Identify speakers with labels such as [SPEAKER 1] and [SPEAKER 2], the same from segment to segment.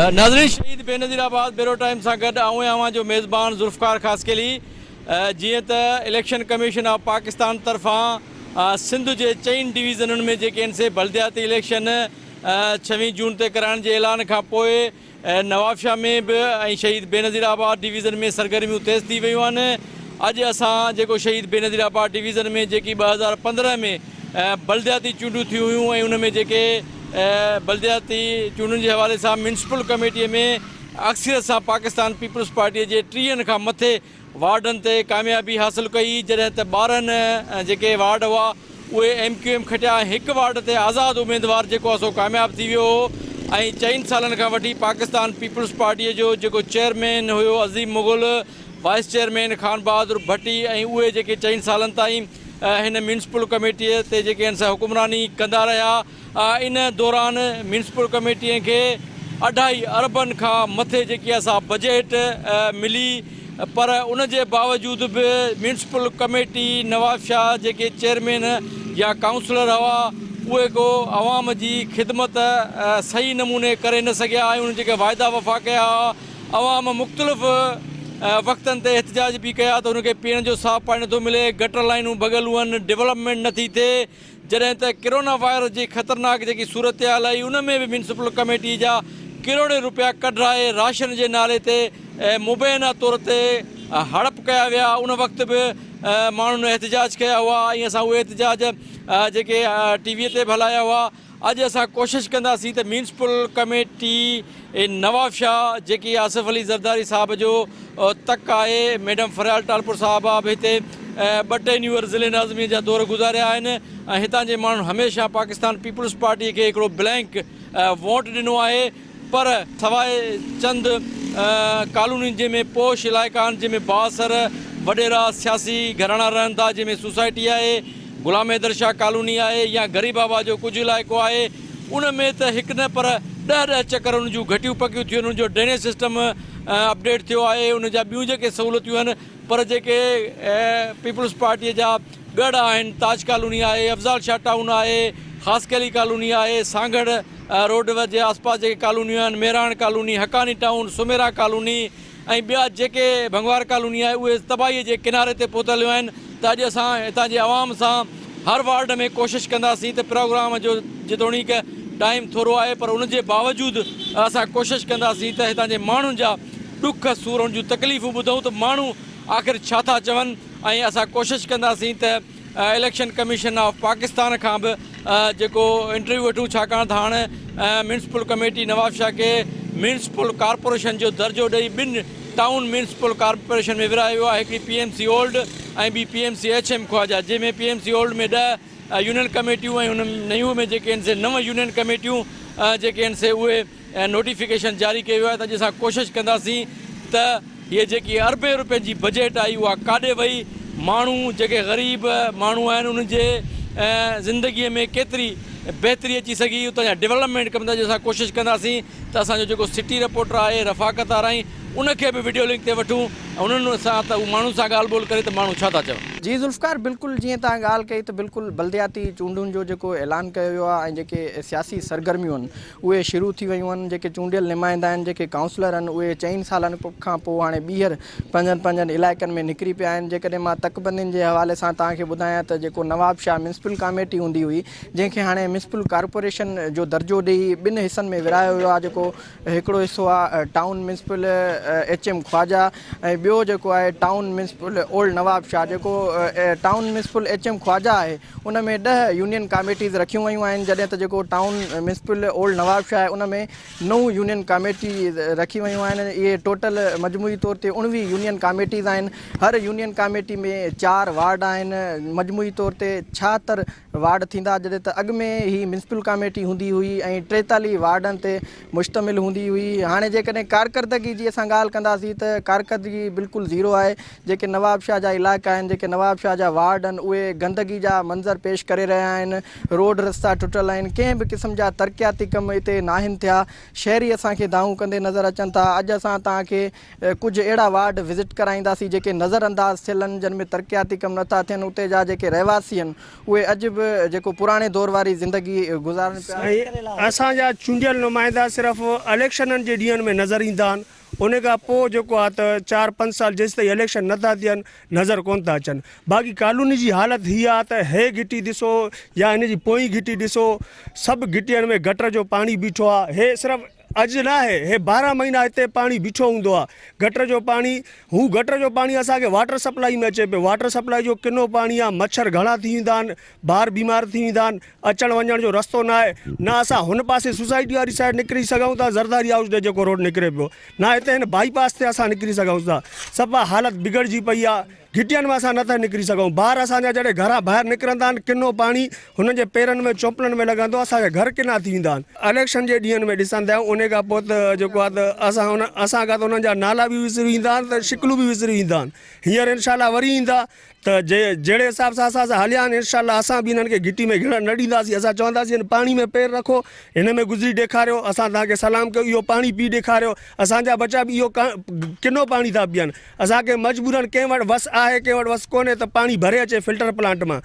[SPEAKER 1] नाज़रीन, शहीद बेनज़ीराबाद बेरो टाइम सां गॾु आवां जो मेज़बान ज़ुल्फ़कार ख़ासकेली जीअं त इलेक्शन कमीशन ऑफ पाकिस्तान तरफ़ां सिंध जे 4 डिवीज़ननि में जेके आहिनि से बल्दियाती इलेक्शन 26 जून ते कराइण जे ऐलान खां पोइ नवाबशाह में बि ऐं शहीद बेनज़ीराबाद डिवीज़न में सरगर्मियूं तेज़ थी वियूं आहिनि। अॼु असां जेको शहीद बेनज़ीराबाद डिवीज़न में जेकी 2015 में बल्दियाती चूंडूं थी हुयूं ऐं उन में जेके बल्दियाती चूंडुनि जे हवाले सां म्यूनिसिपल कमेटीअ में अक्सरियत सां पाकिस्तान पीपल्स पार्टीअ जे 30 खां मथे वार्डनि ते कामयाबी हासिलु कई, जॾहिं त 12 जेके वार्ड हुआ उहे MQM खटिया। हिकु वार्ड ते आज़ादु उम्मीदवार जेको आहे सो कामयाबु थी वियो हो ऐं 4 सालनि खां वठी पाकिस्तान पीपल्स पार्टीअ जो जेको चेयरमैन हुयो अज़ीम मुग़ल, वाइस चेयरमैन खान बहादुर भट्टी ऐं उहे जेके 4 सालनि ताईं हिन म्यूनिसिपल कमेटीअ ते जेके आहिनि सा हुकुमरानी कंदा रहिया। इन दौरान म्यूनिसिपल कमेटीअ खे 2.5 अरबनि खां मथे जेकी असां बजट मिली, पर उन जे बावजूदि बि म्यूनिसिपल कमेटी नवाबशाह जेके चेयरमैन या काउंसलर हुआ उहे को आवाम जी ख़िदमत सही नमूने करे न सघिया ऐं उन जेके वाइदा वफ़ा कया आवाम मुख़्तलिफ़ वक़्तनि ते एहतिजाज बि कया त उनखे पीअण जो साफ़ु पाणी नथो मिले, गटर लाइनूं भॻल हुअनि, डेवलपमेंट नथी थिए, जॾहिं त कोरोना वायरस जी ख़तरनाक जेकी सूरत हाल आई उन में बि म्यूनिसिपल कमेटी जा करोड़े रुपया कढाए राशन जे नाले ते मुबैना तौर ते हड़प कया विया। उन वक़्तु बि माण्हुनि एहतिजाज कया हुआ ऐं असां उहे एहतिजाज जेके टीवीअ ते बि हलाया हुआ। अॼु असां कोशिशि कंदासीं त म्यूनिसिपल कमेटी नवाबशाह जेकी आसिफ़ अली ज़रदारी साहब जो तक आहे, मैडम फरियाल टालपुर साहब बि हिते 2 टे न्यूअर ज़िले नाज़मीन जा दौर गुज़ारिया आहिनि ऐं हितां जे माण्हुनि हमेशह पाकिस्तान पीपल्स पार्टीअ खे हिकिड़ो ब्लैंक वोट ॾिनो आहे। पर सवाइ चंद कॉलोनी जंहिंमें पोश इलाइक़ा आहिनि, जंहिंमें बासर वॾेरा सियासी घराणा रहनि था, जंहिंमें सोसाइटी आहे, गुलाम हैदर शाह कॉलोनी आहे या गरीब आबा जो कुझु इलाइक़ो आहे, उन में त हिकु न पर 10 चकर उन जूं घटियूं पकियूं थियूं आहिनि, उन जो ड्रेनेज सिस्टम अपडेट थियो आहे, उन जा ॿियूं जेके सहूलियतूं आहिनि। पर जेके पीपल्स पार्टीअ जा गढ़ आहिनि, ताज कॉलोनी आहे, अफ़ज़ाल शाह टाउन आहे, ख़ासकेली कॉलोनी आहे, सांगड़ रोड जे आसपास जेके कॉलोनियूं आहिनि, Meran colony, Haqqani town, Sumera colony ऐं ॿिया जेके भंगवार कॉलोनी आहे, उहे तबाहीअ जे किनारे ते पहुतलियूं आहिनि। त अॼु असां हितां जे आवाम सां हर वार्ड में कोशिशि कंदासीं त प्रोग्राम जो जेतोणीक टाइम थोरो आहे, पर उन जे बावजूदि असां कोशिशि कंदासीं त हितां जे माण्हुनि जा ॾुख सूर, उन जूं तकलीफ़ूं ॿुधूं त माण्हू आख़िर छा था चवनि ऐं असां कोशिशि कंदासीं त इलेक्शन कमीशन ऑफ पाकिस्तान खां बि जेको इंटरव्यू वठूं, छाकाणि त हाणे म्यूनिसिपल कमेटी नवाबशाह खे म्यूनिसिपल कॉर्पोरेशन जो दर्जो ॾेई 2 टाउन म्यूनिसिपल कॉर्पोरेशन में विरायो वियो आहे, हिकिड़ी PMC ओल्ड ऐं ॿी PMC HM ख्वाजा, जंहिंमें PMC ओल्ड में 10 यूनियन कमेटियूं ऐं हुन नयूं में जेके आहिनि से 9 यूनियन कमेटियूं जेके आहिनि से उहे नोटिफिकेशन जारी कयो वियो आहे। त अॼु असां कोशिशि कंदासीं त हीअ जेकी अरबे रुपए जी बजट आई उहा काॾे वई, माण्हू जेके ग़रीब माण्हू आहिनि उन जे ज़िंदगीअ में केतिरी बहितरी अची सघी, उतां जा डेवलपमेंट कम अॼु असां कोशिशि कंदासीं त असांजो जेको सिटी रिपोर्टर आहे रफ़ाक़त आराई उनखे बि वीडियो लिंक ते वठूं ऐं उन्हनि सां त माण्हू सां ॻाल्हि ॿोल करे त माण्हू छा था चवनि।
[SPEAKER 2] जी ज़ुल्फ़कार, बिल्कुलु जीअं तव्हां ॻाल्हि कई त बिल्कुलु बल्दियाती चूंडुनि जो जेको ऐलान कयो वियो आहे ऐं जेके सियासी सरगर्मियूं आहिनि उहे शुरू थी वियूं आहिनि। जेके चूंडियल नुमाइंदा आहिनि, जेके काउंसलर आहिनि, उहे 4 सालनि खां पोइ हाणे ॿीहर 5 इलाइक़नि में निकिरी पिया आहिनि। जेकॾहिं मां तकबंदियुनि जे हवाले सां तव्हांखे ॿुधायां त जेको नवाबशाह म्यूनिसिपल कमेटी हूंदी हुई, जंहिंखे हाणे म्यूनिसिपल कॉर्पोरेशन जो दर्जो ॾेई 2 हिसनि में विरायो वियो आहे। जेको हिकिड़ो हिसो आहे टाउन म्यूनिसिपल HM ख्वाजा ऐं ॿियो जेको आहे टाउन म्यूनिसिपल ओल्ड नवाबशाह। जेको टाउन म्यूनिसिपल HM ख्वाजा आहे उन में 10 यूनियन कमेटीज़ रखियूं वयूं आहिनि, जॾहिं त जेको टाउन म्यूनिसिपल ओल्ड नवाबशाह आहे उन में 9 यूनियन कमेटी रखी वयूं आहिनि। इहे टोटल मजमूई तौर ते 19 यूनियन कमेटीज़ आहिनि। हर यूनियन कमेटी में 4 वार्ड आहिनि, मजमूई तौर ते 76 वार्ड थींदा, जॾहिं त अॻु में ही म्यूनिसिपल कमेटी हूंदी हुई ऐं 43 वार्डनि ते मुश्तमिल हूंदी हुई। हाणे जेकॾहिं कारकर्दगी जी असां ॻाल्हि कंदासीं त कारकर्दगी बिल्कुलु ज़ीरो आहे। जेके नवाबशाह जा इलाइक़ा आहिनि, जेके नवाबशाह जा वार्ड आहिनि, उहे गंदगी जा मंज़र पेश करे रहिया आहिनि। रोड रस्ता टुटल आहिनि, कंहिं बि क़िस्म जा तरक़ियाती कम हिते नाहिनि थिया। शहरी असांखे दाऊं कंदे नज़र अचनि था। अॼु असां तव्हांखे कुझु अहिड़ा वार्ड विज़िट कराईंदासीं जेके नज़र अंदाज़ थियल आहिनि, जिन में तरक़ियाती कम नथा थियनि। उते जा जेके रहवासी आहिनि उहे अॼु बि जेको पुराणे दौर वारी ज़िंदगी गुज़ारनि पिया।
[SPEAKER 3] असांजा चूंडियल नुमाइंदा सिर्फ़ु इलेक्शननि जे ॾींहंनि में नज़र ईंदा आहिनि, उन खां पोइ जेको आहे त 4-5 साल जेसि ताईं इलेक्शन नथा थियनि नज़र कोन था अचनि। बाक़ी कानूनी जी हालत हीअ आहे त हे घिटी ॾिसो या हिन जी पोइ घिटी ॾिसो, सभु घिटियुनि में गटर जो पाणी बीठो आहे। हे सिर्फ़ु अॼु न आहे, हे 12 महीना हिते पाणी बीठो हूंदो आहे। गटर जो पाणी, हू गटर जो पाणी असांखे वाटर सप्लाई में अचे पियो। वाटर सप्लाई जो किनो पाणी आहे, मच्छर घणा थी वेंदा आहिनि, ॿार बीमार थी वेंदा आहिनि, अचण वञण जो रस्तो न आहे। न असां हुन पासे सोसाइटी वारी साइड निकिरी सघूं था, ज़रदारी हाउस ॾे जेको रोड निकिरे पियो, न हिते हिन बाईपास ते असां निकिरी सघूं था। सभु हालत बिगड़जी पई आहे, घिटियुनि में असां नथा निकिरी सघूं। ॿार असांजा जॾहिं घरां ॿाहिरि निकिरंदा आहिनि, किनो पाणी हुननि जे पेरनि में चोपलनि में लॻंदो, असांजा घर किना थी वेंदा आहिनि। इलेक्शन जे ॾींहंनि में ॾिसंदा आहियूं, उन खां पोइ त जेको आहे त असां खां त उन्हनि जा नाला बि विसरी ईंदा आहिनि, त शिकिलूं बि विसरी ईंदा आहिनि। हींअर इनशाला वरी ईंदा त जहिड़े हिसाब सां असां हलिया आहिनि, इनशाला असां बि हिननि खे घिटी में घिरण न ॾींदासीं। असां चवंदासीं हिन पाणी में पेर रखो, हिन में गुज़री ॾेखारियो, असां तव्हांखे सलाम कयो, इहो पाणी पी ॾेखारियो। असांजा बचा बि इहो किनो पाणी था पीअनि। असांखे मजबूरन कंहिं वटि वस आहे, कंहिं वटि वस कोन्हे त पाणी भरे अचे फिल्टर प्लांट मां।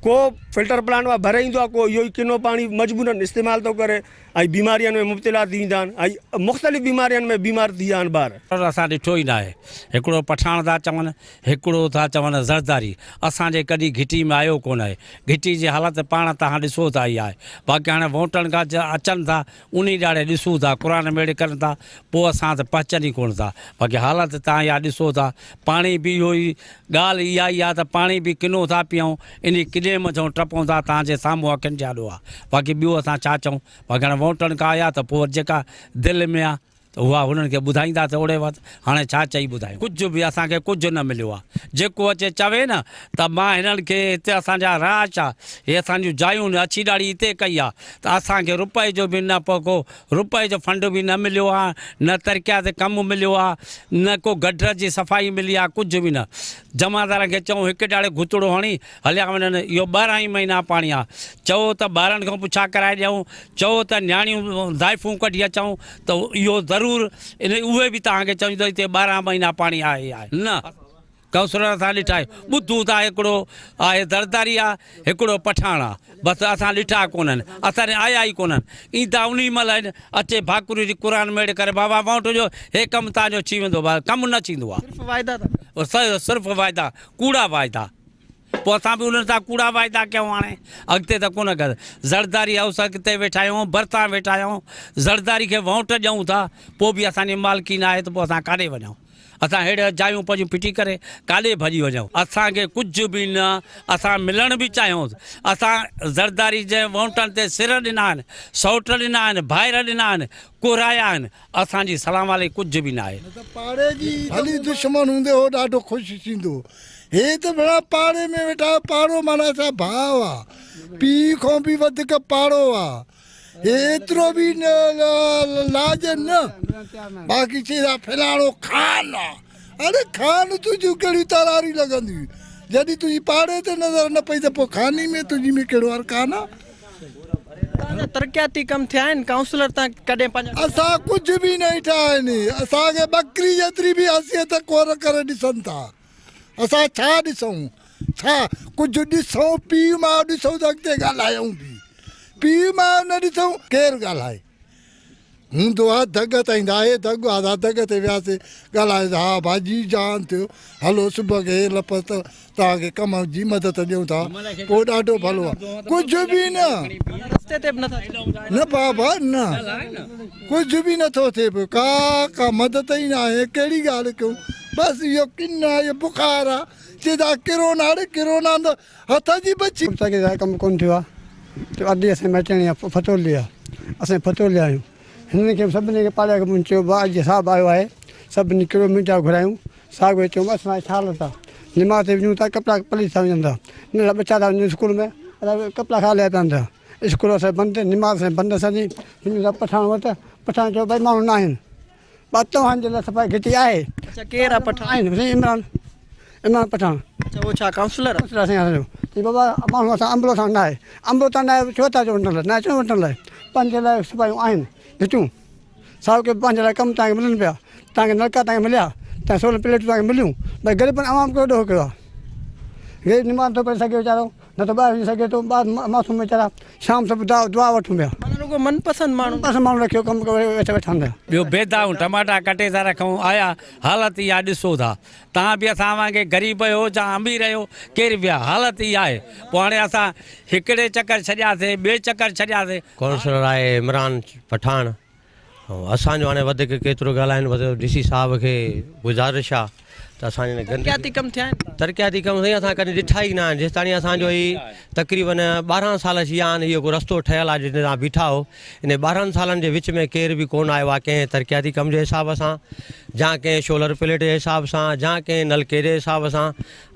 [SPEAKER 3] को फिल्टर प्लांट मां भरे ईंदो आहे, को इहो ई किनो पाणी मजबूरन इस्तेमालु थो करे, ऐं बीमारियुनि में मुब्तला थी वेंदा आहिनि, ऐं मुख़्तलिफ़ बीमारियुनि में बीमार थी विया आहिनि ॿार।
[SPEAKER 4] पर असां ॾिठो ई न आहे। हिकिड़ो पठाण था चवनि, हिकिड़ो था चवनि ज़रदारी। असांजे कॾहिं घिटी में आयो कोन आहे। घिटी जी हालत पाण तव्हां ॾिसो था ई आहे। बाक़ी हाणे वोटनि खां अचनि था, उन ॾाढे ॾिसूं था, क़ुर मेड़े कनि था, पोइ असां त पहचनि ई कोन था। बाक़ी हालत तव्हां इहा ॾिसो था। पाणी बि इहो ई ॻाल्हि इहा ई आहे त पाणी बि किनो था पियूं, इन किने मथां टपूं था, तव्हांजे साम्हूं अखियुनि ते ॾाढो आहे। बाक़ी ॿियो असां छा चऊं। बाक़ी हाणे वोटनि खां आया त पोइ जेका दिलि में आहे त उहा हुननि खे ॿुधाईंदा त ओड़े वक़्तु। हाणे छा चई ॿुधायूं, कुझु बि असांखे कुझु न मिलियो आहे। जेको अचे चवे न त मां हिननि खे हिते असांजा राज आहे, हे असांजूं जायूं अछी ॾाढ़ी हिते कई आहे, त असांखे रुपए जो बि न को रुपए जो फंड बि न मिलियो आहे, न तरक़ियात कमु मिलियो आहे, न को गटर जी सफ़ाई मिली आहे, कुझु बि न। जमादार खे चऊं हिकु ॾाढे घुतड़ो हणी हलिया वञनि, इहो 12 ई महीना पाणी आहे। चओ त ॿारनि खां पुछा कराए ॾियूं, चओ त न्याणियूं ज़ाइफ़ूं कढी अचूं, त इहो ज़रूरु इन उहे बि तव्हांखे चवंदो हिते 12 महीना पाणी आहे न। काउंसलर असां ॾिठा आहे, ॿुधूं था, हिकिड़ो आहे ज़रदारी आहे, हिकिड़ो पठाण आहे, बसि असां ॾिठा कोन्हनि, असां आया ई कोन्हनि। ईंदा उन महिल अचे भाकुरी जी क़ुर मेड़ करे, बाबा वोट जो हे कमु तव्हांजो थी वेंदो, कमु न थींदो आहे। सिर्फ़ु वाइदा, कूड़ा वाइदा। पोइ असां बि उन्हनि सां कूड़ा वाइदा कयूं। हाणे अॻिते त कोन कर। ज़रदारी हाउस अॻिते वेठा आहियूं, भरिसां वेठा आहियूं, ज़रदारी खे वोट ॾियूं था, पोइ बि असांजी मालिकी न आहे, त पोइ असां काॾे वञूं। असां हेड़े जायूं पंहिंजूं फिटी करे काॾे भॼी वञूं। असांखे कुझु बि न, असां मिलण बि चाहियूं। असां ज़रदारी जे वोटनि ते सिर ॾिना आहिनि, सौट ॾिना आहिनि, भाइर ॾिना आहिनि, कुराया आहिनि, असांजी सलाम वाले कुझु बि न आहे।
[SPEAKER 5] पाड़े जी भली दुश्मन हूंदे हो ॾाढो ख़ुशि थींदो। हे त भेणा पाड़े में वेठा, पाड़ो माना असां भाउ आहे, पीउ खां बि वधीक पाड़ो आहे। एतिरो बि लाज न। बाक़ी चई फलाणो खान आहे, अरे खान तुंहिंजूं कहिड़ियूं तरारी लॻंदियूं, जॾहिं तुंहिंजी पाड़े ते नज़र न पई त पोइ खानी में तुंहिंजी में कहिड़ो अरकान आहे।
[SPEAKER 2] तरक़ियाती कम थिया आहिनि काउंसलर तां कॾहिं पंहिंजा?
[SPEAKER 5] असां कुझु बि न ईठा आहिनि। असांखे ॿकरी जेतिरी बि हैसियत कोर करे ॾिसनि था। असां छा ॾिसूं, छा कुझु ॾिसूं? पीउ माउ ॾिसूं त अॻिते ॻाल्हायूं बि, पीउ माउ न ॾिसूं केरु ॻाल्हाए। हूंदो आहे धग ताईं आहे, धग आहे, धग ते वियासीं ॻाल्हाए, हा भाॼी जान थियो, हलो सुबुह खे लप त तव्हांखे कम जी मदद ॾियूं था, पोइ ॾाढो भलो आहे। कुझु बि न,
[SPEAKER 2] रस्ते ते बि नथा
[SPEAKER 5] न बाबा न, कुझु बि नथो थिए पियो, का मदद ई न आहे। कहिड़ी ॻाल्हि कयूं, बसि इहो किन आहे, इहो बुखार आहे, चए था किरोना, अरे किरोना त हथ जी बची।
[SPEAKER 6] कमु कोन थियो आहे, अॼु असां मैटणी आहे फतोली आहे, असां फतोली आहियूं। हिननि खे सभिनी खे पाड़े खे चयो अॼु साहु आयो आहे, सभिनी किलोमीटर घुरायूं, साॻ वे चयूं असां छा हलंदा, निमाज़ ते वञूं था, कपिड़ा पलीस था वञनि था, नंढा बच्चा था वञनि स्कूल में, कपिड़ा खा लिया अथनि था, स्कूल असां बंदि, निमाज़ बंदि असांजी। वञूं था पठाण वटि, पठाण चयो भई माण्हू न आहिनि, पर तव्हांजे लाइ सफ़ाई घिटी आहे।
[SPEAKER 2] अच्छा, केरु आहे पठाण?
[SPEAKER 6] आहिनि इमरान पठाण।
[SPEAKER 2] अच्छा, उहो छा काउंसलर?
[SPEAKER 6] बाबा माण्हू असां अम्बलो सां न आहे, अम्बलो तां न आहे, छो था चओ वठण लाइ, न अचो वठण लाइ, पंहिंजे लाइ सफ़ाइयूं आहिनि घिटियूं, साहु खे पंहिंजे लाइ कमु तव्हांखे मिलनि पिया, तव्हांखे नलका तव्हांखे मिलिया, तव्हां 16 प्लेटूं तव्हांखे मिलियूं। भई ग़रीबनि आवाम खे वॾो कयो आहे, ग़रीब निमाज़ थो पढ़ी सघे वीचारो, न त ॿाहिरि वञी सघे थो। ॿार मासूम वीचारा शाम सभु दुआ वठूं पिया।
[SPEAKER 2] माना रुगो मनपसंद माण्हू
[SPEAKER 6] असां माण्हू रखियो कमु वेठा वेठा हूंदा।
[SPEAKER 4] ॿियो बेदाऊं टमाटा कटे था रखूं आया हालति इहा ॾिसो था। तव्हां बि असां वांगुरु ग़रीब हो या अमीर आहियो केरु बि आहे हालति इहा आहे। पोइ हाणे असां हिकिड़े चकर छॾियासीं ॿिए चकर छॾियासीं।
[SPEAKER 7] काउंसलर आहे इमरान पठान ऐं असांजो हाणे वधीक केतिरो ॻाल्हाइनि वधीक डी.सी. साहब खे गुज़ारिश आहे त असांजे
[SPEAKER 2] तरक़ियाती कम थिया आहिनि।
[SPEAKER 7] तरक़ियाती कम साईं असां कॾहिं ॾिठा ई न आहिनि। जेसि ताणी असांजो ही तक़रीबन 12 साल थी विया आहिनि इहो को रस्तो ठहियलु आहे जिते तव्हां बीठा हो। इन 12 सालनि जे विच में केर बि कोन आयो आहे कंहिं तरक़ियाती कम जे हिसाब सां या कंहिं शोलर प्लेट जे हिसाब सां या कंहिं नलके जे हिसाब सां।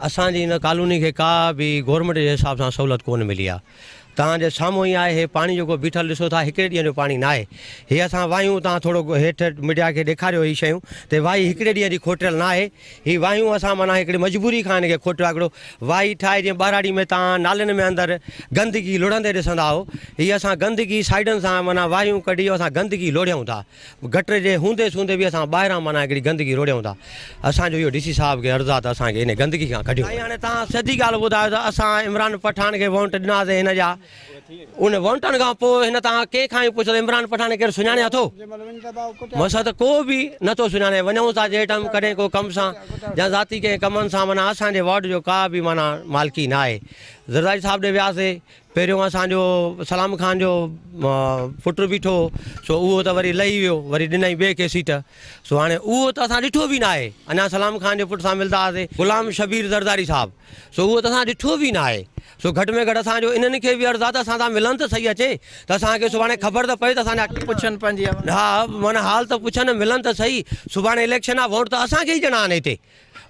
[SPEAKER 7] असांजी इन कॉलोनी खे का बि गवर्नमेंट जे हिसाब सां सहूलियत कोन मिली आहे। तव्हांजे साम्हूं ई आहे हे पाणी जेको बीठल ॾिसो था हिकिड़े ॾींहं जो पाणी न आहे। हे असां वायूं तव्हां थोरो हेठि मीडिया खे ॾेखारियो ही शयूं त वाई हिकिड़े ॾींहं जी खोटियल न आहे। ही वायूं असां माना हिकिड़ी मजबूरी खां हिनखे खोटियो आहे। हिकिड़ो वाई ठाहे जीअं ॿाराड़ी में तव्हां नालियुनि में अंदरि गंदगी लुड़ंदे ॾिसंदा हो। हीअ असां गंदगी साइडनि सां माना वायूं कढी असां गंदगी लोड़ियूं था। गटर जे हूंदे सूंदे बि असां ॿाहिरां माना हिकिड़ी गंदगी लोड़ियूं था। असांजो इहो डी.सी. साहब खे अर्ज़ु आहे त असांखे इन गंदगी खां कढियो। हाणे तव्हां सिधी ॻाल्हि ॿुधायो त असां इमरान पठान खे वोट ॾिनासीं हिन जा उन वोटनि खां पोइ हिन तव्हां कंहिंखां बि पुछो इमरान पठान केरु सुञाणे थो? मूंसां त को बि नथो सुञाणे। वञूं था जे टाइम कॾहिं को कम सां या ज़ाती कंहिं कमनि सां माना असांजे वार्ड जो का बि माना मालिकी न आहे। ज़रदारी साहब ॾे वियासीं पहिरियों असांजो सलाम ख़ान जो पुटु बीठो सो उहो त वरी लही वियो वरी ॾिनई ॿिए खे सीट। सो हाणे उहो त असां ॾिठो बि न आहे। अञा सलाम ख़ान जे पुट सां मिलंदा हुआसीं ग़ुलाम शबीर ज़रदारी साहब सो उहो त असां ॾिठो बि न आहे। सो घटि में घटि असांजो इन्हनि खे बि अर्ज़ु आहे त असां सां मिलनि त सही अचे त असांखे सुभाणे ख़बर त पए त असांजा
[SPEAKER 2] पुछनि पंहिंजी
[SPEAKER 7] हा माना हाल त पुछनि मिलनि त सही। सुभाणे इलेक्शन आहे वोट त असांखे ई ॾियणा आहिनि। हिते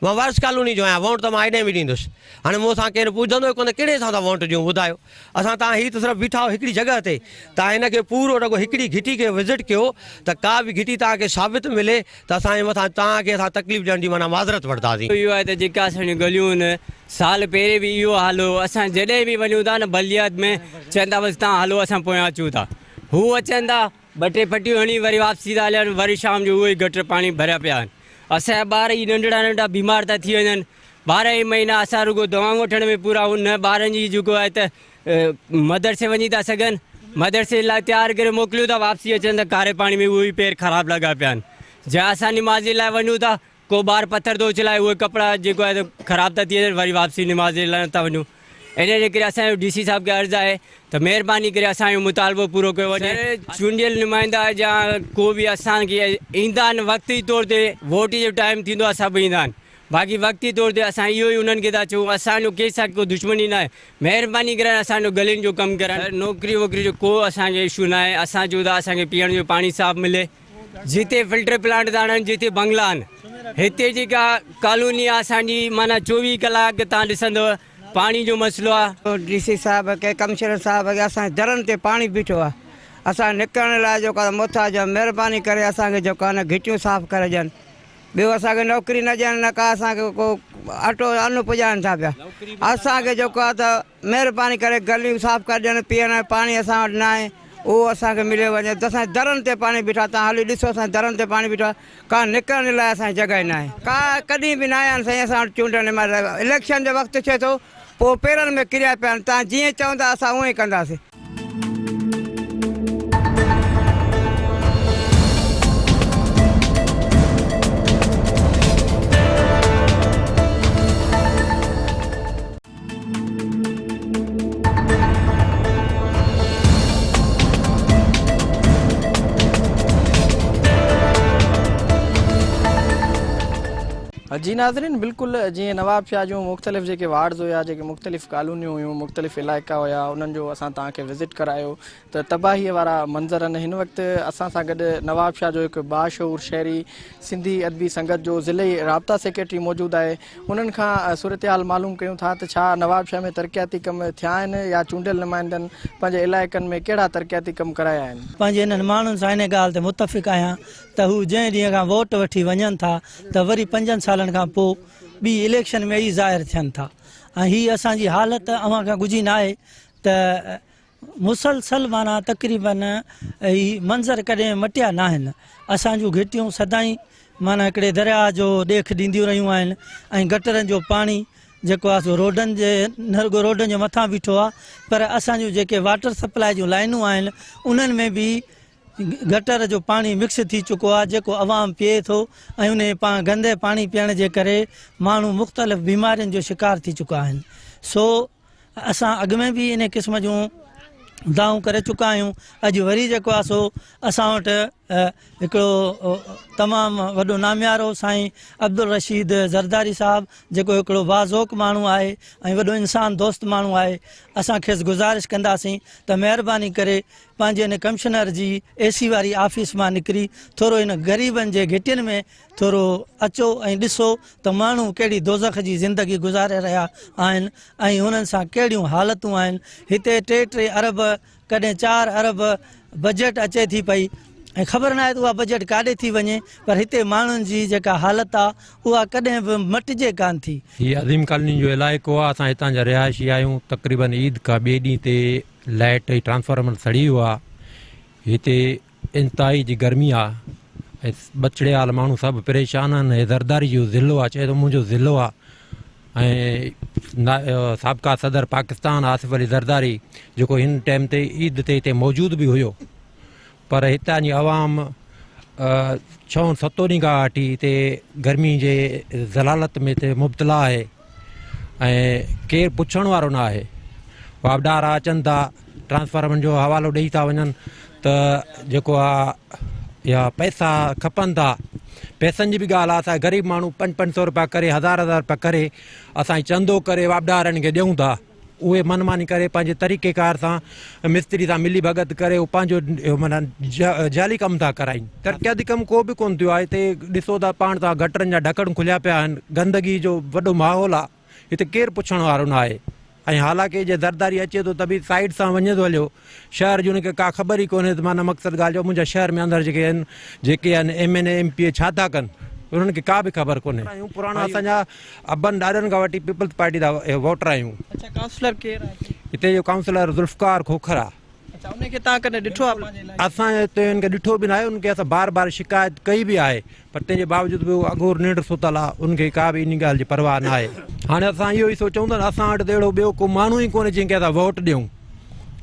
[SPEAKER 7] मां वार्स कॉलोनी जो आहियां वोट त मां हेॾे बि ॾींदुसि। हाणे मूंसां केरु पुछंदो कोन कहिड़े हिसाब सां वोट ॾियूं ॿुधायो। असां तव्हां हीअ त सिर्फ़ु बीठा हो हिकिड़ी जॻह ते तव्हां हिनखे पूरो रुगो हिकिड़ी घिटी खे विज़िट कयो त का बि घिटी तव्हांखे साबित मिले त असांजे मथां तव्हांखे असां तकलीफ़ ॾियण जी माना माज़रत वठंदासीं।
[SPEAKER 8] इहो आहे त जेका असांजूं गलियूं आहिनि साल पहिरें बि इहो हाल हो। असां जॾहिं बि वञूं था न बलियात में चवंदा बसि तव्हां हलो असां पोयां अचूं था। हू अचनि था ॿ टे पटियूं हणी वरी वापसी था हलनि वरी शाम जो उहे ई गटर पाणी भरिया पिया आहिनि। असांजा ॿार ई नंढड़ा नंढड़ा बीमार था थी वञनि। 12 महीना असां रुगो दवाऊं वठण में पूरा न ॿारनि जी जेको आहे त मदरसे वञी था सघनि। मदरसे लाइ तयारु करे मोकिलियो था वापसी अचनि त कारे पाणी में उहे ई पेर ख़राबु लॻा पिया आहिनि। जंहिं असां निमाज़ लाइ वञूं था को ॿार पथर थो चलाए उहे कपिड़ा जेको आहे त ख़राबु था थी वञनि वरी वापसी निमाज़ लाइ नथा वञूं। इन जे करे असांजो डी.सी. साहब खे अर्ज़ु आहे त महिरबानी करे असांजो मुतालबो पूरो कयो वञे। चूंडियल नुमाइंदा या को बि असांखे ईंदा आहिनि वक़्ती तौर ते वोट जो टाइम थींदो आहे सभु ईंदा आहिनि। बाक़ी वक़्ती तौर ते असां इहो ई उन्हनि खे था चऊं असांजो कंहिंसां को दुश्मनी न आहे। महिरबानी करे असांजो गलियुनि जो कमु कराइण नौकिरी वोकिरी जो को असांखे इशू न आहे। असां चऊं था असांखे पीअण जो पाणी साफ़ु मिले। जिते फिल्टर प्लांट था आहिनि जिते बंगला आहिनि हिते जेका कॉलोनी आहे असांजी माना 24 कलाक तव्हां ॾिसंदव पाणी जो मसइलो आहे।
[SPEAKER 9] डी.सी. साहब के कमिश्नर साहब के असां दरनि ते पाणी बीठो आहे। असां निकिरण लाइ जेको आहे मुथाज महिरबानी करे असांखे जेको आहे न घिटियूं साफ़ु करे ॾियनि। ॿियो असांखे नौकिरी न ॾियनि न का असांखे को ऑटो अन्न पुॼाइनि था पिया। असांखे जेको आहे त महिरबानी करे गलियूं साफ़ु करे ॾियनि पीअण जो पाणी असां वटि न आहे उहो असांखे मिले वञे त असां दरनि ते पाणी बीठा तव्हां हली ॾिसो असां दरनि ते पाणी बीठा का निकिरण लाइ असांजी जॻह न आहे। का कॾहिं बि न आया आहिनि साईं असां वटि चूंडनि में इलेक्शन जो वक़्तु थिए थो पोइ पेरनि में किरिया पिया आहिनि। तव्हां जीअं चवंदा असां उअं ई कंदासीं।
[SPEAKER 2] जी नाज़रीन बिल्कुलु जीअं नवाब शाह जूं मुख़्तलिफ़ जेके वार्ड्स हुया जेके मुख़्तलिफ़ कॉलोनियूं हुयूं मुख़्तलिफ़ इलाइक़ा हुया उन्हनि जो असां तव्हांखे विज़िट करायो त तबाहीअ वारा मंज़र आहिनि। हिन वक़्तु असां सां गॾु नवाब शाह जो हिकु बाशऊर शहरी सिंधी अदबी संगत जो ज़िले राब्ता सेक्रेटरी मौजूदु आहे। उन्हनि खां सूरत हाल मालूम कयूं था त छा नवाब शाह में तरक़ियाती कम थिया आहिनि या चूंडियल नुमाइंदनि पंहिंजे इलाइक़नि में कहिड़ा तरक़ियाती कम कराया आहिनि।
[SPEAKER 10] पंहिंजे इन्हनि माण्हुनि सां इन ॻाल्हि ते मुतफ़िक़ आहियां त हू जंहिं ॾींहं खां वोट वठी वञनि था त वरी 5 सालनि खां पोइ ॿी इलेक्शन में ई ज़ाहिर थियनि था। ऐं हीअ असांजी हालति अव्हां खां गुझी न आहे त मुसलसल माना तक़रीबन ही मंज़र कॾहिं मटिया न आहिनि। असांजूं घिटियूं सदाईं माना हिकिड़े दरिया जो ॾेख ॾींदियूं रहियूं आहिनि ऐं गटरनि जो पाणी जेको आहे सो रोडनि जे न रुगो रोडनि जे मथां बीठो आहे, पर असांजूं जेके वाटर सप्लाई जूं लाइनूं आहिनि उन्हनि में बि गटर जो पाणी मिक्स थी चुको आहे, जेको अवाम पीए थो ऐं उन गंदे पाणी पीअण जे करे माण्हू मुख़्तलिफ़ बीमारियुनि जो शिकार थी चुका आहिनि। सो असां अॻु में बि इन क़िस्म जूं दाऊं करे चुका आहियूं। अॼु वरी जेको आहे सो असां वटि हिकिड़ो तमामु वॾो नामियारो साईं अब्दुल रशीद ज़रदारी साहिबु, जेको हिकिड़ो बाज़ोक माण्हू आहे ऐं वॾो इंसान दोस्त माण्हू आहे, असां खेसि गुज़ारिश कंदासीं त महिरबानी करे पंहिंजे हिन कमिश्नर जी AC वारी ऑफिस मां निकिरी थोरो हिन ग़रीबनि जे घिटियुनि में थोरो अचो ऐं ॾिसो त माण्हू कहिड़ी दोज़ख जी ज़िंदगी गुज़ारे रहिया आहिनि ऐं हुननि सां कहिड़ियूं हालतूं आहिनि। हिते 3-3 अरब कॾहिं 4 अरब बजट अचे थी पई ऐं ख़बर न आहे त उहा बजट काॾे थी वञे, पर हिते माण्हुनि जी जेका हालत आहे उहा कॾहिं बि मटिजे कान थी।
[SPEAKER 11] हीअ अज़ीम कॉलोनी जो इलाइक़ो आहे, असां हितां जा रिहाइशी आहियूं। तक़रीबन ईद खां ॿिए ॾींहं ते लाइट ऐं ट्रांसफार्मर सड़ी वियो आहे। हिते इंतिहाई जी गर्मी आहे ऐं बचड़े हाल माण्हू सभु परेशान आहिनि। ऐं ज़रदारी जो ज़िलो आहे, चए थो मुंहिंजो ज़िलो आहे। ऐं साबिक़ा सदर पाकिस्तान आसिफ अली ज़रदारी जेको हिन टाइम ते ईद ते हिते मौजूदु बि हुयो, पर हितां जी आवाम 6-7 ॾींहं खां वठी हिते गर्मी जे ज़लालत में हिते मुब्तला आहे ऐं केरु पुछण वारो न आहे। वापडारा अचनि था, ट्रांसफार्मर जो हवालो ॾेई था वञनि त जेको आहे या पैसा खपनि था। पैसनि जी बि ॻाल्हि आहे, असां ग़रीब माण्हू 500-500 रुपया करे 1000-1000 रुपया करे असां चंदो करे वापडारनि खे ॾियूं था। उहे मनमानी करे पंहिंजे तरीक़ेकार सां मिस्त्री सां मिली भगत करे उहो पंहिंजो माना जाली कमु था कराइनि। तरक़ियाती कमु को बि कोन थियो आहे। हिते ॾिसो था पाण तव्हां गटरनि जा ढकण खुलिया पिया आहिनि, गंदगी जो वॾो माहौल आहे। हिते केरु पुछण वारो न आहे। ऐं हालांकि जे ज़रदारी अचे थो त बि साइड सां वञे थो हलियो, शहर जो हुनखे का ख़बर ई कोन्हे त माना मक़सदु ॻाल्हि जो मुंहिंजा शहर में अंदरि जेके आहिनि MNA MP छा था कनि, उन्हनि खे का बि ख़बर कोन्हे। पुराणा असांजा अबनि ॾाॾनि खां वठी पीपल्स पार्टी जा वोटर आहियूं।
[SPEAKER 2] अच्छा, काउंसलर केरु आहे
[SPEAKER 11] हिते जो काउंसलर ज़ुल्फ़कार खोखर आहे।
[SPEAKER 2] अच्छा, उनखे तव्हां कॾहिं ॾिठो आहे पंहिंजे लाइ?
[SPEAKER 11] असां हिते हुनखे ॾिठो बि न आहे। उनखे असां बार शिकायत कई बि आहे, पर तंहिंजे बावजूदि बि उहो अघोर निंड सुतल आहे। उनखे का बि इन ॻाल्हि जी परवाह न आहे। हाणे असां इहो ई सोचूं था असां वटि त अहिड़ो ॿियो को माण्हू ई कोन्हे जंहिंखे असां वोट ॾियूं।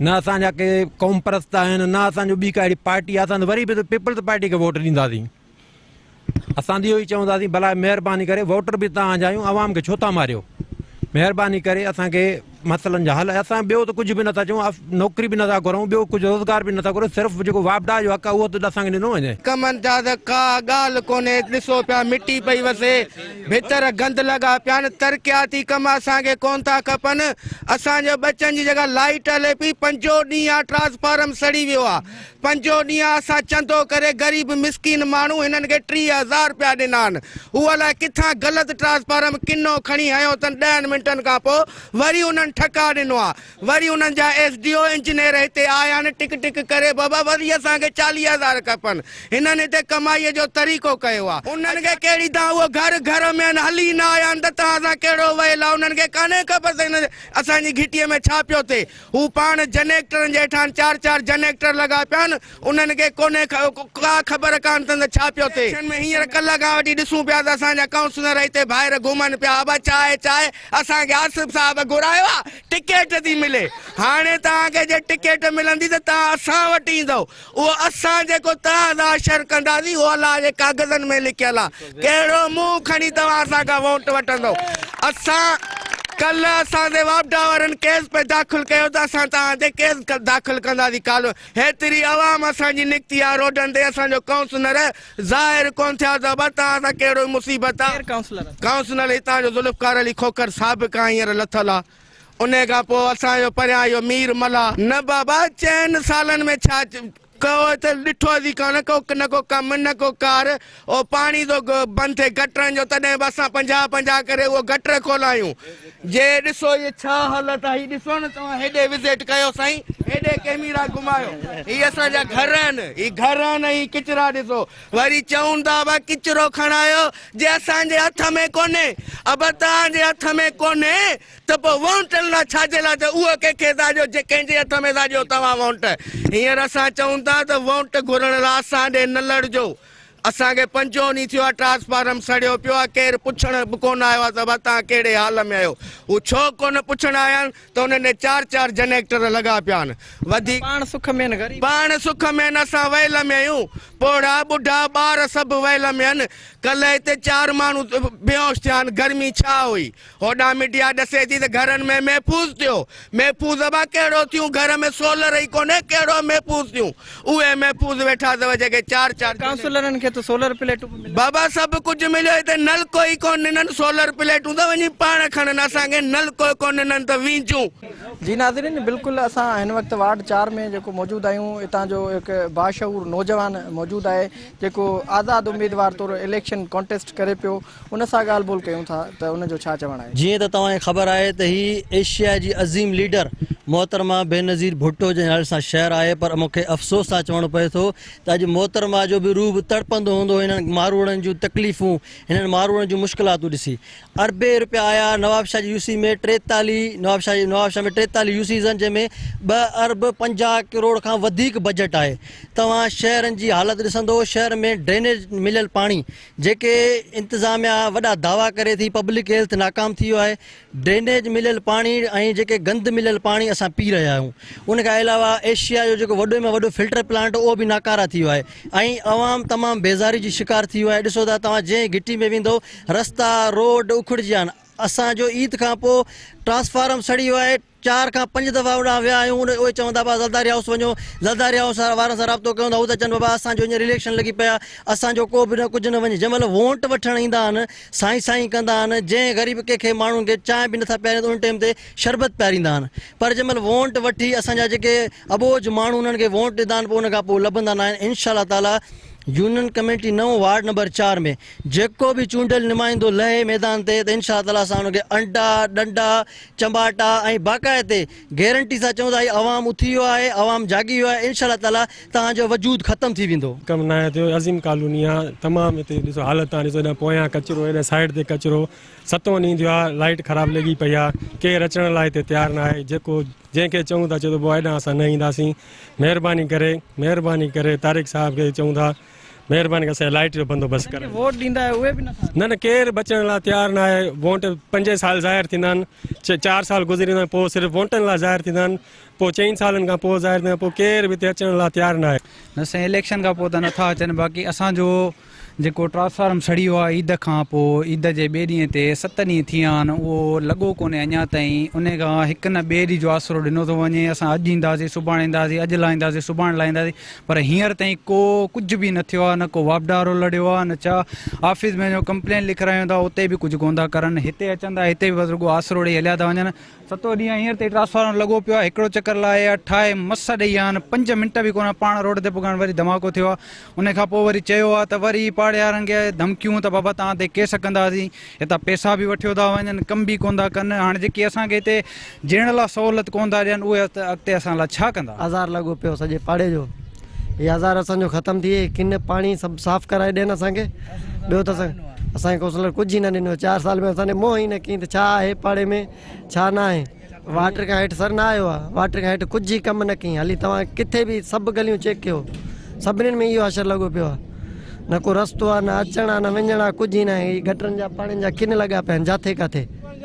[SPEAKER 11] न असांजा के क़ौम परस्त आहिनि, न असांजो ॿी का अहिड़ी पार्टी आहे। असां त वरी बि पीपल्स पार्टी खे वोट ॾींदासीं। असां त इहो ई चवंदासीं भला महिरबानी करे वोटर बि तव्हांजा आहियूं, आवाम खे छो था मारियो। महिरबानी करे असांखे मसइलनि जा हल, असां ॿियो त कुझु बि नथा चऊं, नौकिरी बि नथा करूं, ॿियो कुझु रोज़गार बि नथा करूं, सिर्फ़ु जेको वापडा जो हक़ आहे उहो त असांखे ॾिनो वञे।
[SPEAKER 12] कमनि जा त का ॻाल्हि कोन्हे। ॾिसो पिया मिटी पई वसे, भितर गंद लॻा पिया आहिनि। तरक़ियाती कम असांखे कोन था खपनि। असांजे बचनि जी जॻह लाइट हले पई, 5 ॾींहं ट्रांसफार्म सड़ी वियो आहे। 5 ॾींहं असां चंदो करे ग़रीब मिसकिन माण्हू हिननि खे 30,000 रुपया ॾिना आहिनि। उहो अलाए किथां ग़लति ट्रांसफार्म किनो खणी आयो अथनि। 10 मिंटनि खां पोइ वरी उन्हनि ठका ॾिनो आहे। वरी उन्हनि जा SDO इंजीनियर हिते आया आहिनि, टिक टिक करे बाबा वरी असांखे 40,000 खपनि। हिननि हिते कमाईअ जो तरीक़ो कयो आहे। उन्हनि खे कहिड़ी तव्हां उहो घर में हली न आया आहिनि त तव्हां सां कहिड़ो वयल आहे। उन्हनि खे कान्हे ख़बर त हिन असांजी घिटीअ में छा पियो थिए। हू पाण जनरेटरनि जे हेठां 4-4 जनरेटर लॻा पिया आहिनि। उन्हनि खे कोन्हे का ख़बर कान अथनि त छा पियो थिए। हींअर कल्ह खां वठी ॾिसूं पिया त असांजा काउंसलर हिते ॿाहिरि घुमनि पिया। अब चाहे असांखे आसिफ साहिब घुरायो आहे, टिकेट थी मिले। हाणे तव्हांखे जे टिकेट मिलंदी त तव्हां असां वटि ईंदव। उहो असां जेको तव्हां सां अशर कंदासीं उहो अलाह जे कागज़नि में लिखियल आहे। कहिड़ो मुंहुं खणी तव्हां असांखां वोट वठंदव। असां कल्ह असांजे वापडा वारनि केस पे दाख़िल कयो त असां तव्हां ते केस दाख़िल कंदासीं। काल हेतिरी आवाम असांजी निकिती आहे रोडनि ते। असांजो काउंसलर ज़ाहिर कोन थिया त तव्हां सां कहिड़ो मुसीबत आहे। काउंसलर हितां जो ज़ुल्फ़कार अली खोखर साबिक़ा हींअर लथल आहे। उन खां पोइ असांजो परियां इहो मीर मला न बाबा 4 सालनि में छा कहो त ॾिठो थी कोन को न को कमु न को कार। ओ पाणी थो बंदि थिए गटरनि जो, तॾहिं बि असां 50-50 करे उहो गटर खोलायूं। जे ॾिसो इहे छा हालत आहे। हीअ ॾिसो न तव्हां हेॾे विज़िट कयो साईं, हेॾे कैमरा घुमायो। हीअ असांजा घर आहिनि, हीअ घर आहिनि। हीअ किचिरा ॾिसो। वरी चवनि था भई किचिरो खणायो, जे असांजे हथ में कोन्हे। अब तव्हांजे हथ में कोन्हे त पोइ वोटनि लाइ छाजे लाइ त उहो कंहिंखे था ॾियो जे कंहिंजे हथ में था ॾियो तव्हां वोट। हींअर असां चऊं था त वोट घुरण लाइ असां ॾे न लड़जो। असांखे 5 ॾींहं थियो आहे ट्रांसफार्म सड़ियो पियो आहे, केरु पुछण बि कोन आयो आहे त भई तव्हां कहिड़े हाल में आहियो। हू छो कोन पुछण आया आहिनि त उन्हनि 4 जनरेटर लॻा पिया आहिनि। वधीक
[SPEAKER 2] पाण सुख में न गरीब
[SPEAKER 12] पाण सुख में न, असां वयल में आहियूं, पोड़ा ॿुढा ॿार सभु वयल में आहिनि। कल्ह हिते 4 माण्हू बेहोश थिया आहिनि। गर्मी छा हुई, होॾां मीडिया ॾसे थी त घरनि में महफ़ूज़ थियो। महफ़ूज़ बा कहिड़ो थियूं, घर में सोलर ई कोन्हे, कहिड़ो महफ़ूज़ थियूं। उहे महफ़ूज़ वेठा अथव जेके 4
[SPEAKER 2] काउंसलरनि खे त सोलर प्लेटूं
[SPEAKER 12] बाबा सभु कुझु मिलियो, हिते नलको ई कोन ॾिननि, सोलर प्लेटूं त वञी पाण खणनि, असांखे नलको कोन ॾिननि त वींचूं।
[SPEAKER 2] जी नाज़रीन, बिल्कुलु असां हिन वक़्तु वार्ड 4 में जेको मौजूदु आहियूं, हितां जो हिकु बाशऊर नौजवान मौजूदु आहे जेको आज़ादु उम्मीदवार तौरु इलेक्शन कॉन्टेस्ट करे पियो। उन सां ॻाल्हि ॿोल कयूं था त उनजो छा चवणु आहे।
[SPEAKER 13] जीअं त तव्हांखे ख़बर आहे त ही एशिया जी अज़ीम लीडर मोहतरमा बेनज़ीर भुट्टो जे नाले सां शहर आहे, पर मूंखे अफ़सोस सां चवणो पए थो त अॼु मोहतरमा जो बि रूह तड़पंदो हूंदो हिननि मारूड़नि जूं तकलीफ़ूं, हिननि मारूड़नि जूं मुश्किलातूं ॾिसी। अरबे रुपया आया नवाबशाह जी यूसी में, 43 नवाबशाह में 43 यूसीज़ आहिनि, जंहिंमें 2 अरब 50 करोड़ खां वधीक बजट आहे। तव्हां शहरनि जी हालत ॾिसंदो, शहर में ड्रेनेज मिलियल पाणी जेके इंतिज़ामिया वॾा दावा करे थी, पब्लिक हेल्थ नाकाम थी वियो आहे। ड्रेनेज मिलियल पाणी ऐं जेके गंद मिलियल पाणी असां पी रहिया आहियूं। उन खां अलावा एशिया जो जेको वॾे में वॾो फिल्टर प्लांट उहो बि नाकारा थी वियो आहे ऐं अवाम तमामु बेज़ारी जी शिकार थी वियो आहे। ॾिसो था तव्हां जंहिं घिटी में वेंदो, रस्ता रोड उखड़िजिया आहिनि। असांजो ईद खां पोइ ट्रांसफार्म सड़ी वियो आहे, 4 खां 5 दफ़ा होॾां विया आहियूं। उहे चवंदा बाबा ज़रदारी हाउस वञो, ज़रदारी हाउस वारनि सां राब्तो कयूं था, हू त चवनि बाबा असांजो हींअर इलेक्शन लॻी पिया, असांजो को बि न कुझु न वञे। जंहिं महिल वोट वठणु ईंदा आहिनि, साईं कंदा आहिनि, जंहिं ग़रीब कंहिंखे माण्हुनि खे चांहि बि नथा पियारनि त उन टाइम ते शरबत पियारींदा आहिनि। पर जंहिं महिल वोट वठी असांजा जेके अबोज माण्हू उन्हनि खे वोट ॾींदा आहिनि, पोइ उन खां पोइ लभंदा न आहिनि। इनशा ताला यूनियन कमेटी 9 वार्ड नंबर 4 में जेको बि चूंडियल नुमाइंदो लहे मैदान ते, त इनशा ताला असां हुनखे अंडा डंडा चंबाटा ऐं बाक़ाइदे गारंटी सां चऊं था अवाम उथी वियो आहे, अवाम जागी वियो आहे। इनशा ताला तव्हांजो वजूद ख़तमु थी वेंदो।
[SPEAKER 3] कमु न आहे थियो, अज़ीम कॉलोनी आहे, तमामु हिते ॾिसो हालत आहे। ॾिसो हेॾा पोयां कचिरो, हेॾे साइड ते कचिरो, 7 ॾींहं थियो आहे, लाइट ख़राबु लॻी पई आहे, केरु अचण लाइ हिते तयारु न आहे। जेको जंहिंखे चऊं था चए थो पोइ हेॾां असां न ईंदासीं। महिरबानी करे तारिक साहिब खे चऊं था महिरबानी करे असांजे लाइट जो बंदोबस्तु करे।
[SPEAKER 2] वोट ॾींदा आहियो उहे बि
[SPEAKER 3] न केरु बचण लाइ तयारु न आहे। वोट 5 साल ज़ाहिर थींदा आहिनि, 4 साल गुज़री वेंदा आहिनि, पोइ सिर्फ़ु वोटनि लाइ ज़ाहिर थींदा आहिनि, पोइ 4 सालनि खां पोइ ज़ाहिर थींदा आहिनि, पोइ केरु बि हिते अचण लाइ तयारु न आहे।
[SPEAKER 14] न साईं, इलेक्शन खां पोइ त नथा अचनि। बाक़ी असांजो जेको ट्रांसफार्म सड़ी वियो आहे ईद खां पोइ, ईद जे ॿिए ॾींहं ते 7 ॾींहं थी विया आहिनि, उहो लॻो कोन्हे अञा ताईं। उन खां हिकु न ॿिए ॾींहं जो आसिरो ॾिनो थो वञे। असां अॼु ईंदासीं, सुभाणे ईंदासीं, अॼु लाहींदासीं, सुभाणे लाहींदासीं, पर हींअर ताईं को कुझु बि न थियो आहे। न को वापडारो लड़ियो आहे, न छा ऑफिस में जो कंप्लेन लिखायूं था उते बि कुझु कोन था करनि। हिते अचनि था, हिते बि रुॻो आसिरो ॾेई हलिया था वञनि। 7 ॾींहं हींअर ताईं ट्रांसफार्मर लॻो पियो आहे, हिकिड़ो चकर लाइ ठाहे मस ॾेई आहिनि, 5 मिंट बि कोन। पाण रोड ते पुगण वरी धमाको थियो आहे। उन खां पोइ वरी चयो आहे त वरी पाड़ेवारनि खे धमकियूं त बाबा तव्हां ते केस कंदासीं, हितां पैसा बि वठियो था वञनि, कम बि कोन था कनि। हाणे जेकी असांखे हिते जीअण लाइ सहूलियत कोन था ॾियनि, उहे अॻिते असां लाइ छा कंदा।
[SPEAKER 15] हज़ार लॻो पियो सॼे पाड़े जो, ये हज़ार असांजो ख़तमु थी वियो। किन पाणी सभु साफ़ु कराए ॾियनि असांखे, ॿियो त असांखे काउंसलर कुझु ई न ॾिनो। 4 साल में असांजे मोह ई न कई त छा आहे पाड़े में, छा न आहे। वाटर खां हेठि सर न आयो आहे, वाटर खां हेठि कुझु ई कमु न कई। हाली तव्हां किथे बि सभु गलियूं चेक कयो, सभिनीनि में इहो असरु लॻो पियो आहे। न को रस्तो आहे, न अचणु आहे, न वञणु आहे, कुझु ई न आहे। गटरनि जा पाणीनि जा किन लॻा पिया आहिनि जिथे किथे।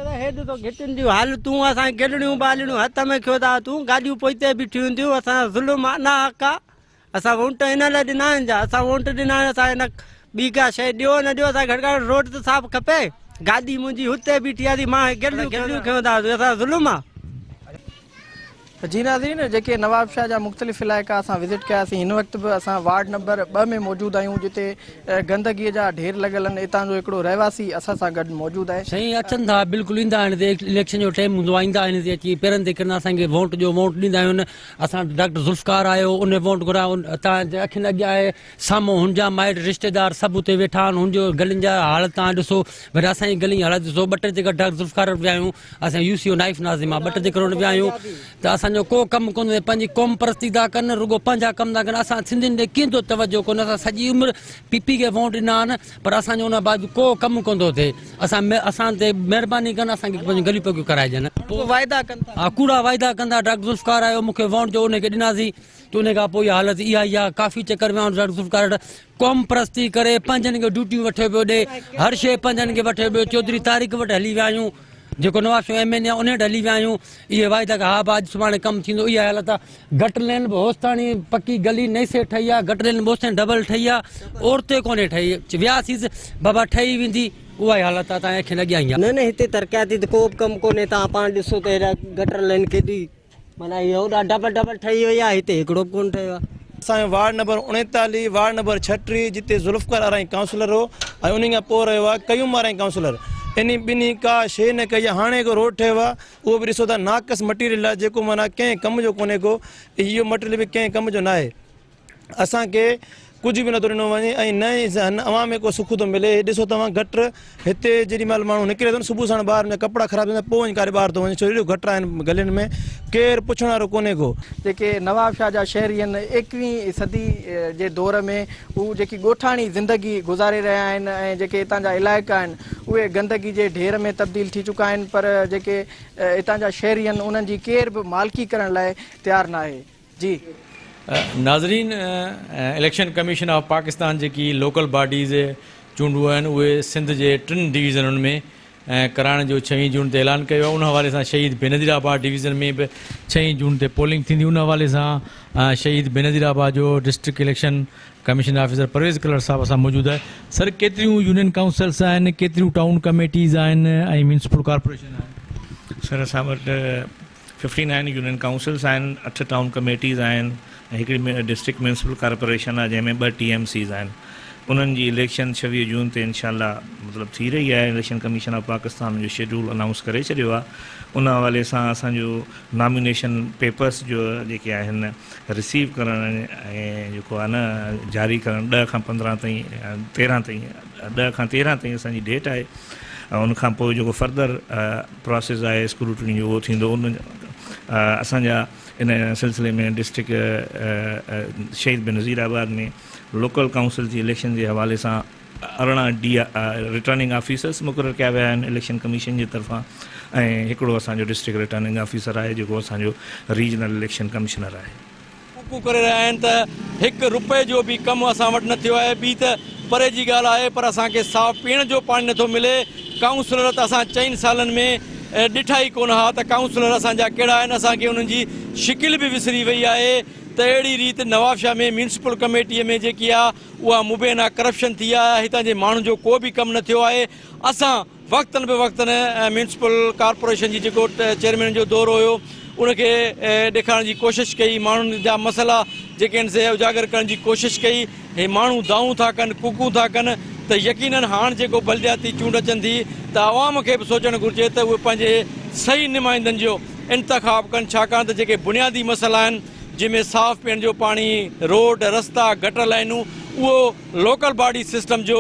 [SPEAKER 9] हेॾो तो घिटियुनि जूं हालतूं, असांखे गिलड़ियूं ॿालियूं हथ में खयो था तूं, गाॾियूं पोइते बीठियूं हूंदियूं। असां ज़ुल्म ना हक़ आहे, असां वोट इन लाइ ॾिना आहिनि जा, असां वोट ॾिना आहिनि। असां हिन ॿी का शइ ॾियो न ॾियो, असांखे घटि रोड त साफ़ु खपे। गाॾी मुंहिंजी हुते बीठी आहे, मां गिलड़ियूं खयूं था, असां ज़ुल्म आहे।
[SPEAKER 2] जी नाज़रीन, जेके नवाब शाह जा मुख़्तलिफ़ इलाइक़ा असां विज़िट कयासीं, हिन वक़्तु बि असां वार्ड नंबर 2 में मौजूदु आहियूं, जिते गंदगीअ जा ढेर लॻल आहिनि। हितां जो हिकिड़ो रहवासी असां सां गॾु मौजूदु आहे।
[SPEAKER 4] साईं अचनि था, बिल्कुलु ईंदा आहिनि हिते, इलेक्शन जो टाइम हूंदो आहे, ईंदा आहिनि हिते अची पेरनि ते किरंदा, असांखे वोट ॾियो, वोट ॾींदा आहियूं। असां डॉक्टर ज़ुल्फ़कार आयो, उन वोट घुरायो। तव्हांजे अखियुनि अॻियां आहे साम्हूं हुनजा माइट रिश्तेदार सभु उते वेठा आहिनि। हुनजो गलियुनि जा हालत तव्हां ॾिसो, वरी असांजी गली हालत ॾिसो। 2 टे चकर डॉक्टर ज़ुल्फ़कार विया आहियूं, असां UCO नाइफ नाज़िम आहे, 2 टे चकर विया आहियूं। त असांजो असांजो को कमु कोन्हे, पंहिंजी क़ौम परस्ती था कनि, रुॻो पंहिंजा कम था कनि। असां सिंधियुनि ॾे कीअं थो तवजो कोन्हे, असां सॼी उमिरि पीपी खे वोट ॾिना आहिनि, पर असांजो उन बावजूद को कमु कोन थो थिए। असां ते महिरबानी कनि, असांखे पंहिंजी गलियूं पगियूं कराइजनि।
[SPEAKER 2] वाइदा कनि था,
[SPEAKER 4] हा, कूड़ा वाइदा कंदा। डॉक्टर ज़ुल्फ़िकार आयो, मूंखे वोट जो उनखे ॾिनासीं, त उन खां पोइ इहा हालत इहा ई आहे। काफ़ी चकर विया डॉक्टर ज़ुल्फ़िकार क़ौम परस्ती करे पंहिंजनि खे ड्यूटियूं वठे पियो ॾे, हर शइ पंहिंजनि खे वठे पियो। 14 तारीख़ वटि हली विया आहियूं, जेको नवाज़ शरीफ़ MNA उन वटि हली विया आहियूं। इहे वाइदा हा बा अॼु सुभाणे कमु थींदो, इहा हालत आहे। गटर लाइन बि होसिताणी पकी गली नई से ठही आहे, गटर लाइन बि होसिताणी डबल ठही आहे, ओरते कोन्हे ठही। वियासीं बाबा ठही वेंदी, उहा ई हालत आहे। तव्हांखे लॻी आई आहे।
[SPEAKER 15] न न हिते तरक़ियाती त को बि कमु कोन्हे। तव्हां पाण ॾिसो त हेॾा गटर लाइन केॾी माना इहो होॾा डबल ठही वई आहे, हिते हिकिड़ो बि कोन ठहियो आहे।
[SPEAKER 16] असांजो वार्ड नंबर 39, वार्ड नंबर 36, जिते ज़ुल्फ़िकार अराई काउंसलर हो ऐं उन खां पोइ रहियो आहे क़यूम अराई काउंसलर। इन ॿिन्ही का शइ न कई आहे। हाणे हिकु रोड ठहियो आहे, उहो बि ॾिसो था नाक़स मटीरियल आहे, जेको माना कंहिं कम जो कोन्हे को। इहो मटीरियल बि कंहिं कम जो न आहे। असांखे कुझु बि नथो ॾिनो वञे ऐं न ई अवाम में को सुख थो मिले। ॾिसो तव्हां गटर हिते जेॾी महिल माण्हू निकिरे थो न, सुबुह साण ॿार जा कपिड़ा ख़राबु थींदा, पोइ वञी करे ॿाहिरि थो वञे, छो एॾो गटर आहिनि गलियुनि में, केरु पुछण वारो कोन्हे को।
[SPEAKER 2] जेके नवाब शाह जा शहरी आहिनि, 21वीं सदी जे दौर में हू जेकी ॻोठाणी ज़िंदगी गुज़ारे रहिया आहिनि ऐं जेके हितां जा इलाइक़ा आहिनि उहे गंदगी जे ढेर में तब्दील थी चुका आहिनि, पर जेके हितां जा शहरी आहिनि उन्हनि जी केर बि मालिकी करण लाइ तयारु न आहे। जी
[SPEAKER 1] नाज़रीन, इलेक्शन कमीशन ऑफ पाकिस्तान जेकी लोकल बॉडीज़ चूंडूं आहिनि उहे सिंध जे 3 डिवीज़नुनि में कराइण जो 6 जून ते ऐलान कयो आहे। उन हवाले सां शहीद बेनज़ीराबाद डिवीज़न में बि 6 जून ते पोलिंग थींदी। उन हवाले सां शहीद बेनज़ीराबाद जो district election commission officer Pervez Kalar साहब असां मौजूदु आहे। सर, केतिरियूं यूनियन काउंसिल्स आहिनि, केतिरियूं टाउन कमेटीज़ आहिनि ऐं म्यूनिसिपल कॉर्पोरेशन आहिनि?
[SPEAKER 17] सर, असां वटि 59 यूनियन काउंसिल्स आहिनि, 8 टाउन कमेटीज़ आहिनि ऐं हिकिड़ी डिस्ट्रिक्ट म्यूनिसिपल कॉर्पोरेशन आहे, जंहिंमें 2 TMCs आहिनि। उन्हनि जी इलेक्शन 26 जून ते इनशाला मतिलबु थी रही आहे। इलेक्शन कमीशन ऑफ पाकिस्तान जो शेड्यूल अनाउंस करे छॾियो आहे। उन हवाले सां असांजो नॉमिनेशन पेपर्स जो जेके आहिनि रिसीव करणु ऐं जेको आहे न जारी करणु 10 खां 15 ताईं 13 ताईं 10 खां 13 ताईं असांजी डेट आहे। ऐं उनखां पोइ जेको फर्दर प्रोसेस आहे स्क्रूटनी जो उहो थींदो। असांजा इन सिलसिले में डिस्ट्रिक्ट शहीद बेनज़ीराबाद में लोकल काउंसिल जी इलेक्शन जे हवाले सां 18 रिटर्निंग ऑफिसर्स मुक़ररु कया विया आहिनि इलेक्शन कमीशन जे तरफ़ां, ऐं हिकिड़ो असांजो डिस्ट्रिक्ट रिटर्निंग ऑफिसर आहे जेको असांजो रीजनल इलेक्शन कमिश्नर आहे।
[SPEAKER 1] करे रहिया आहिनि त 1 रुपए जो बि कमु असां वटि न थियो आहे। ॿी त परे जी ॻाल्हि आहे, पर असांखे साफ़ पीअण जो पाणी नथो मिले। काउंसलर त असां 4 सालनि में ॾिठा ई कोन हुआ त काउंसलर असांजा कहिड़ा आहिनि। असांखे उन्हनि जी शिकिल बि विसरी वई आहे। त अहिड़ी रीति नवाब शाह में म्यूनिसिपल कमेटीअ में जेकी आहे उहा मुबैना करप्शन थी आहे। हितां जे माण्हुनि जो को बि कमु न थियो आहे। असां वक़्तनि बे वक़्तनि म्यूनिसिपल कॉर्पोरेशन जी जेको चेयरमैन जो दौरु हुयो उनखे ॾेखारण जी कोशिशि कई, माण्हुनि जा मसइला जेके आहिनि से उजागर करण जी कोशिशि कई। हे माण्हू दाऊं था कनि, कुकूं था कनि, त यकीनन हाणे जेको बलदियाती चूंड अचनि थी त आवाम खे बि सोचणु घुरिजे त उहे पंहिंजे सही नुमाइंदनि जो इंतख़ाब कनि, छाकाणि त जेके बुनियादी मसइला आहिनि जंहिंमें साफ़ पीअण जो पाणी, रोड, रस्ता, गटर लाइनूं, उहो लोकल बॉडी सिस्टम जो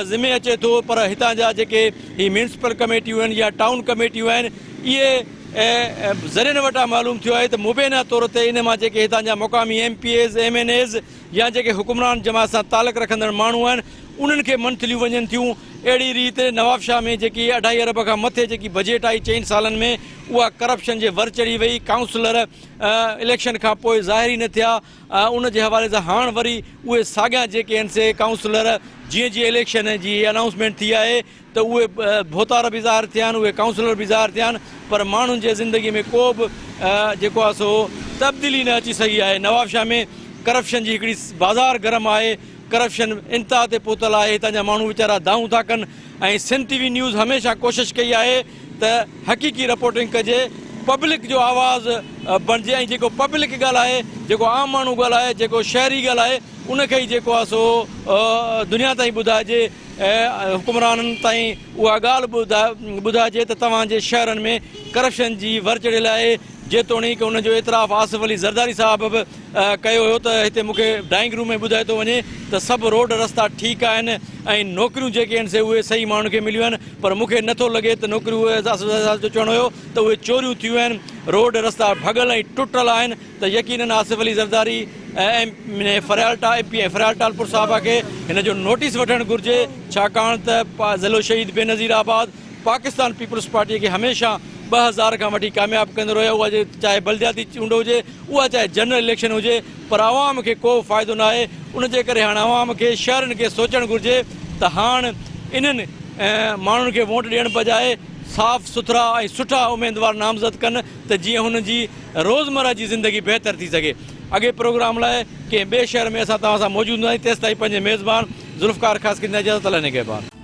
[SPEAKER 1] ज़िमे अचे थो। पर हितां जा जेके ही म्यूनिसिपल कमेटियूं आहिनि या टाउन कमेटियूं आहिनि, इहे ज़रियनि वटां मालूम थियो आहे त मुबैना तौर ते इन मां जेके हितां जा मुक़ामी MPAs, MNAs या जेके हुकुमरान जमात सां तालुक रखंदड़ माण्हू आहिनि उन्हनि खे मंथलियूं वञनि थियूं। अहिड़ी रीति नवाब शाह में जेकी 2.5 अरब खां मथे जेकी बजट आई 4 सालनि में, उहा करप्शन जे वर चढ़ी वई। काउंसलर इलेक्शन खां पोइ ज़ाहिर ई न थिया। उन जे हवाले सां हाणे वरी उहे साॻिया जेके आहिनि से काउंसलर जीअं जीअं इलेक्शन जी अनाउंसमेंट थी आहे त उहे भोतार बि ज़ाहिर थिया आहिनि, उहे काउंसलर बि ज़ाहिर थिया आहिनि, पर माण्हुनि जे ज़िंदगी में को बि जेको आहे सो तब्दीली न अची सघी आहे। नवाब शाह में करप्शन जी हिकिड़ी बाज़ार गरम आहे, करप्शन इंतिहा ते पहुतल आहे। हितां जा माण्हू वीचारा दाऊं था कनि ऐं सिंध TV न्यूज़ हमेशह कोशिशि कई आहे त हक़ीक़ी रिपोर्टिंग कजे, पब्लिक जो आवाज़ु बणिजे ऐं जेको पब्लिक ॻाल्हाए, जेको आम माण्हू ॻाल्हाए, जेको शहरी ॻाल्हाए, उनखे ई जेको आहे सो दुनिया ताईं ॿुधाइजे, हुकुमराननि ताईं उहा ॻाल्हि ॿुधाइजे त तव्हांजे शहरनि में करप्शन जी वर चढ़ियल आहे। जेतोणीकि उनजो एतिराफ़ आसिफ अली ज़रदारी साहब बि कयो हुयो त हिते मूंखे ड्राइंग रूम में ॿुधाए थो वञे त सभु रोड रस्ता ठीकु आहिनि ऐं नौकरियूं जेके आहिनि से उहे सही माण्हुनि खे मिलियूं आहिनि, पर मूंखे नथो लॻे त नौकरियूं उहे जो चवणो हुयो त उहे चोरियूं थियूं आहिनि, रोड रस्ता भॻल ऐं टुटल आहिनि। त यकीनन आसिफ अली ज़रदारी ऐं फरियाल टालपुर साहिबा खे हिन जो नोटिस वठणु घुरिजे, छाकाणि त ज़िलो शहीद बेनज़ीर आबाद पाकिस्तान पीपल्स पार्टीअ खे हमेशह 2000 खां वठी कामयाबु कंदो रहियो, उहा चाहे बल्दियाती चूंड हुजे, उहा चाहे जनरल इलेक्शन हुजे, पर आवाम खे को फ़ाइदो न आहे। उनजे करे हाणे आवाम खे शहरनि खे सोचणु घुरिजे त हाणे इन्हनि माण्हुनि खे वोट ॾियण बजाए साफ़ सुथरा ऐं सुठा उमेदवार नामज़द कनि त जीअं हुन जी रोज़मर्रा जी ज़िंदगी बहितर थी सघे। अॻे प्रोग्राम लाइ कंहिं ॿिए शहर में असां तव्हां सां मौजूदु आहियूं, तेसिताईं पंहिंजे मेज़बान ज़ुल्फ़कार ख़ासि इजाज़त लाइ निगहबान।